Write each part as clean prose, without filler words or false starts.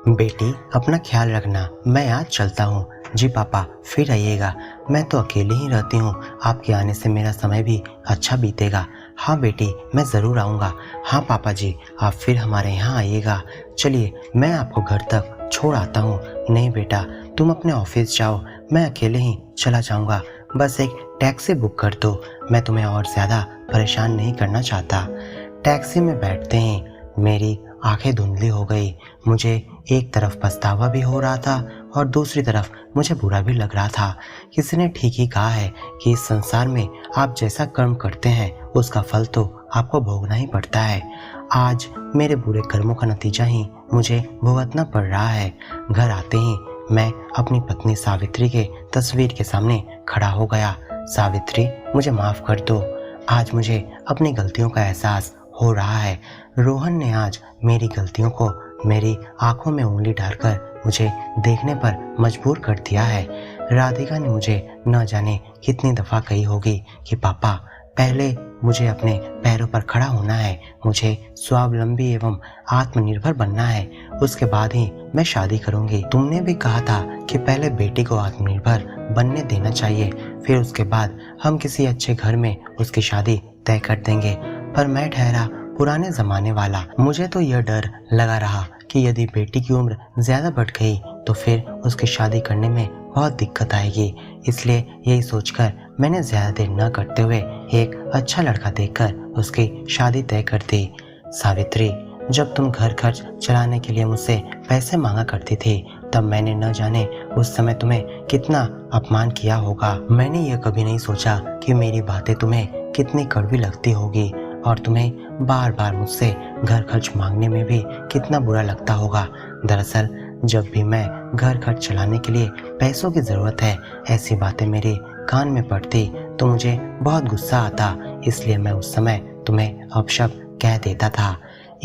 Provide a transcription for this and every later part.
बेटी अपना ख्याल रखना, मैं आज चलता हूँ। जी पापा, फिर आइएगा। मैं तो अकेले ही रहती हूँ, आपके आने से मेरा समय भी अच्छा बीतेगा। हाँ बेटी, मैं ज़रूर आऊँगा। हाँ पापा जी, आप फिर हमारे यहाँ आइएगा। चलिए, मैं आपको घर तक छोड़ आता हूँ। नहीं बेटा, तुम अपने ऑफिस जाओ, मैं अकेले ही चला जाऊँगा। बस एक टैक्सी बुक कर दो, मैं तुम्हें और ज़्यादा परेशान नहीं करना चाहता। टैक्सी में बैठते ही मेरी आंखें धुंधली हो गई। मुझे एक तरफ पछतावा भी हो रहा था और दूसरी तरफ मुझे बुरा भी लग रहा था। किसी ने ठीक ही कहा है कि इस संसार में आप जैसा कर्म करते हैं उसका फल तो आपको भोगना ही पड़ता है। आज मेरे बुरे कर्मों का नतीजा ही मुझे भुगतना पड़ रहा है। घर आते ही मैं अपनी पत्नी सावित्री के तस्वीर के सामने खड़ा हो गया। सावित्री, मुझे माफ़ कर दो। आज मुझे अपनी गलतियों का एहसास हो रहा है। रोहन ने आज मेरी गलतियों को मेरी आंखों में उंगली डालकर मुझे देखने पर मजबूर कर दिया है। राधिका ने मुझे न जाने कितनी दफ़ा कही होगी कि पापा, पहले मुझे अपने पैरों पर खड़ा होना है, मुझे स्वावलंबी एवं आत्मनिर्भर बनना है, उसके बाद ही मैं शादी करूंगी। तुमने भी कहा था कि पहले बेटी को आत्मनिर्भर बनने देना चाहिए, फिर उसके बाद हम किसी अच्छे घर में उसकी शादी तय कर देंगे। पर मैं ठहरा पुराने ज़माने वाला। मुझे तो यह डर लगा रहा कि यदि बेटी की उम्र ज़्यादा बढ़ गई तो फिर उसकी शादी करने में बहुत दिक्कत आएगी। इसलिए यही सोचकर मैंने ज़्यादा देर न करते हुए एक अच्छा लड़का देखकर उसकी शादी तय कर दी। सावित्री, जब तुम घर खर्च चलाने के लिए मुझसे पैसे मांगा करती थी तब मैंने न जाने उस समय तुम्हें कितना अपमान किया होगा। मैंने यह कभी नहीं सोचा कि मेरी बातें तुम्हें कितनी कड़वी लगती होगी और तुम्हें बार बार मुझसे घर खर्च मांगने में भी कितना बुरा लगता होगा। दरअसल जब भी मैं घर खर्च चलाने के लिए पैसों की ज़रूरत है, ऐसी बातें मेरे कान में पड़ती तो मुझे बहुत गुस्सा आता, इसलिए मैं उस समय तुम्हें अपशब्द कह देता था।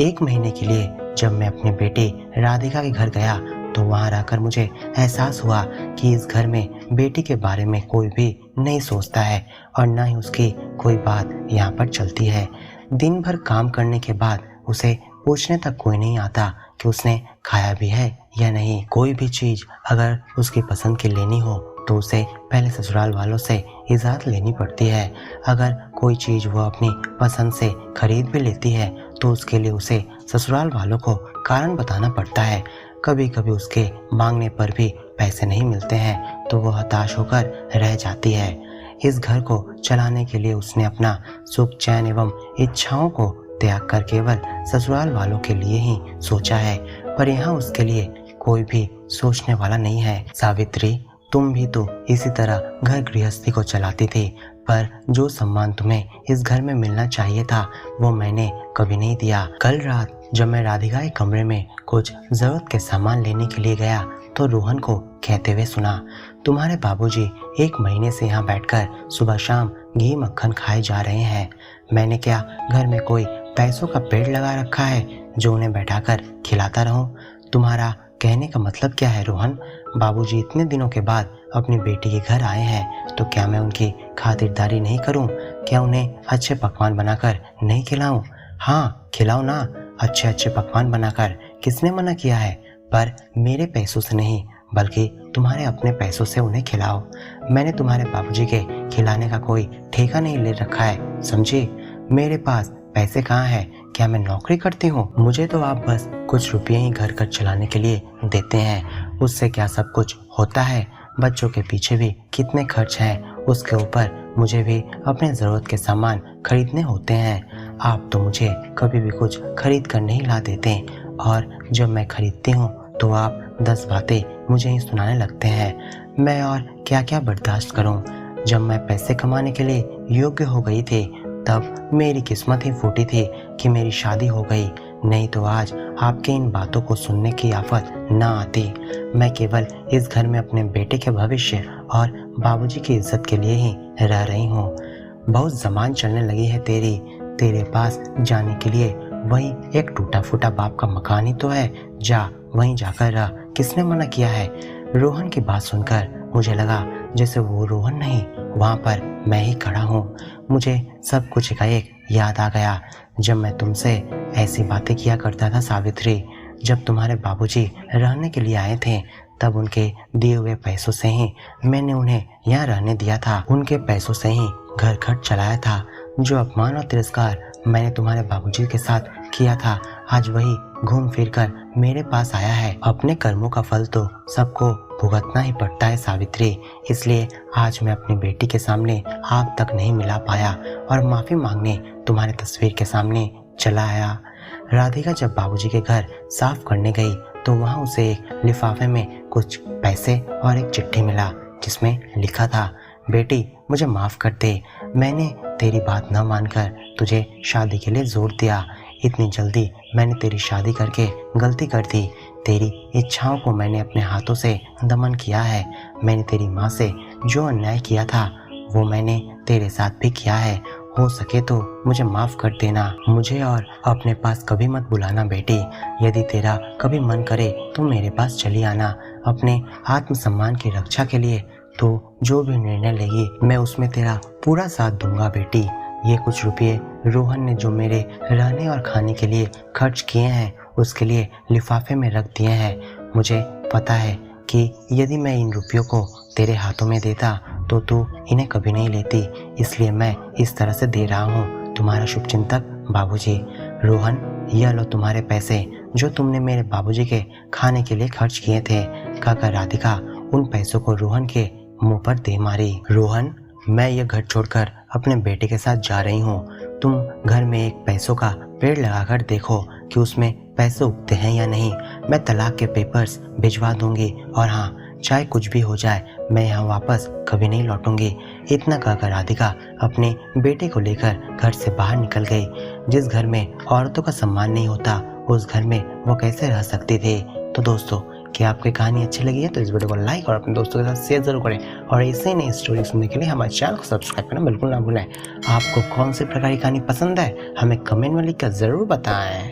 1 महीने के लिए जब मैं अपनी बेटी राधिका के घर गया तो वहाँ रहकर मुझे एहसास हुआ कि इस घर में बेटी के बारे में कोई भी नहीं सोचता है और न ही उसकी कोई बात यहाँ पर चलती है। दिन भर काम करने के बाद उसे पूछने तक कोई नहीं आता कि उसने खाया भी है या नहीं। कोई भी चीज़ अगर उसकी पसंद की लेनी हो तो उसे पहले ससुराल वालों से इजाज़त लेनी पड़ती है। अगर कोई चीज़ वह अपनी पसंद से खरीद भी लेती है तो उसके लिए उसे ससुराल वालों को कारण बताना पड़ता है। कभी कभी उसके मांगने पर भी पैसे नहीं मिलते हैं तो वह हताश होकर रह जाती है। इस घर को चलाने के लिए उसने अपना सुख चैन एवं इच्छाओं को त्याग कर केवल ससुराल वालों के लिए ही सोचा है, पर यहाँ उसके लिए कोई भी सोचने वाला नहीं है। सावित्री, तुम भी तो इसी तरह घर गृहस्थी को चलाती थी, पर जो सम्मान तुम्हें इस घर में मिलना चाहिए था वो मैंने कभी नहीं दिया। कल रात जब मैं राधिका के कमरे में कुछ ज़रूरत के सामान लेने के लिए गया तो रोहन को कहते हुए सुना, तुम्हारे बाबूजी 1 महीने से यहाँ बैठकर सुबह शाम घी मक्खन खाए जा रहे हैं। मैंने क्या घर में कोई पैसों का पेड़ लगा रखा है जो उन्हें बैठाकर खिलाता रहूं? तुम्हारा कहने का मतलब क्या है रोहन? बाबूजी इतने दिनों के बाद अपनी बेटी के घर आए हैं तो क्या मैं उनकी खातिरदारी नहीं करूं? क्या उन्हें अच्छे पकवान बनाकर नहीं खिलाऊं? हाँ, खिलाओ ना, अच्छे अच्छे पकवान बनाकर। किसने मना किया है? पर मेरे पैसों से नहीं बल्कि तुम्हारे अपने पैसों से उन्हें खिलाओ। मैंने तुम्हारे बाबूजी के खिलाने का कोई ठेका नहीं ले रखा है, समझी? मेरे पास पैसे कहाँ हैं? क्या मैं नौकरी करती हूँ? मुझे तो आप बस कुछ रुपये ही घर खर्च चलाने के लिए देते हैं, उससे क्या सब कुछ होता है? बच्चों के पीछे भी कितने खर्च हैं, उसके ऊपर मुझे भी अपने ज़रूरत के सामान खरीदने होते हैं। आप तो मुझे कभी भी कुछ खरीद कर नहीं ला देते और जब मैं खरीदती हूँ तो आप 10 बातें मुझे ही सुनाने लगते हैं। मैं और क्या क्या बर्दाश्त करूँ? जब मैं पैसे कमाने के लिए योग्य हो गई थी तब मेरी किस्मत ही फूटी थी कि मेरी शादी हो गई, नहीं तो आज आपके इन बातों को सुनने की आफत ना आती। मैं केवल इस घर में अपने बेटे के भविष्य और बाबूजी की इज्जत के लिए ही रह रही हूँ। बहुत ज़बान चलने लगी है तेरे पास जाने के लिए वही एक टूटा फूटा बाप का मकान ही तो है, जा वहीं जाकर रह। किसने मना किया है? रोहन की बात सुनकर मुझे लगा जैसे वो रोहन नहीं, वहाँ पर मैं ही खड़ा हूँ। मुझे सब कुछ एकाएक याद आ गया जब मैं तुमसे ऐसी बातें किया करता था सावित्री। जब तुम्हारे बाबूजी रहने के लिए आए थे तब उनके दिए हुए पैसों से ही मैंने उन्हें यहाँ रहने दिया था। उनके पैसों से ही घर खर्च चलाया था। जो अपमान और तिरस्कार मैंने तुम्हारे बाबूजी के साथ किया था, आज वही घूम फिर कर मेरे पास आया है। अपने कर्मों का फल तो सबको भुगतना ही पड़ता है सावित्री। इसलिए आज मैं अपनी बेटी के सामने आग तक नहीं मिला पाया और माफ़ी मांगने तुम्हारे तस्वीर के सामने चला आया। राधिका जब बाबूजी के घर साफ करने गई तो वहाँ उसे एक लिफाफे में कुछ पैसे और एक चिट्ठी मिला जिसमें लिखा था, बेटी मुझे माफ़ कर दे, मैंने तेरी बात न मानकर तुझे शादी के लिए जोर दिया। इतनी जल्दी मैंने तेरी शादी करके गलती कर दी। तेरी इच्छाओं को मैंने अपने हाथों से दमन किया है। मैंने तेरी माँ से जो अन्याय किया था वो मैंने तेरे साथ भी किया है। हो सके तो मुझे माफ़ कर देना। मुझे और अपने पास कभी मत बुलाना बेटी। यदि तेरा कभी मन करे तो मेरे पास चली आना। अपने आत्मसम्मान की रक्षा के लिए तो जो भी निर्णय लेगी मैं उसमें तेरा पूरा साथ दूंगा बेटी। ये कुछ रुपये रोहन ने जो मेरे रहने और खाने के लिए खर्च किए हैं उसके लिए लिफाफे में रख दिए हैं। मुझे पता है कि यदि मैं इन रुपयों को तेरे हाथों में देता तो तू इन्हें कभी नहीं लेती, इसलिए मैं इस तरह से दे रहा हूँ। तुम्हारा शुभचिंतक बाबूजी। रोहन, यह लो तुम्हारे पैसे जो तुमने मेरे बाबूजी के खाने के लिए खर्च किए थे। कहकर राधिका उन पैसों को रोहन के मुंह पर दे मारी। रोहन, मैं यह घर छोड़कर अपने बेटे के साथ जा रही हूँ। तुम घर में एक पैसों का पेड़ लगाकर देखो कि उसमें पैसे उगते हैं या नहीं। मैं तलाक के पेपर्स भिजवा दूंगी और हाँ, चाहे कुछ भी हो जाए मैं यहाँ वापस कभी नहीं लौटूंगी। इतना कहकर राधिका अपने बेटे को लेकर घर से बाहर निकल गई। जिस घर में औरतों का सम्मान नहीं होता उस घर में वो कैसे रह सकती थी। तो दोस्तों, क्या आपकी कहानी अच्छी लगी है तो इस वीडियो को लाइक और अपने दोस्तों के साथ शेयर जरूर करें और ऐसे ही नई स्टोरी सुनने के लिए हमारे चैनल को सब्सक्राइब करना बिल्कुल ना भूलें। आपको कौन सी प्रकार की कहानी पसंद है हमें कमेंट में लिखकर ज़रूर बताएं।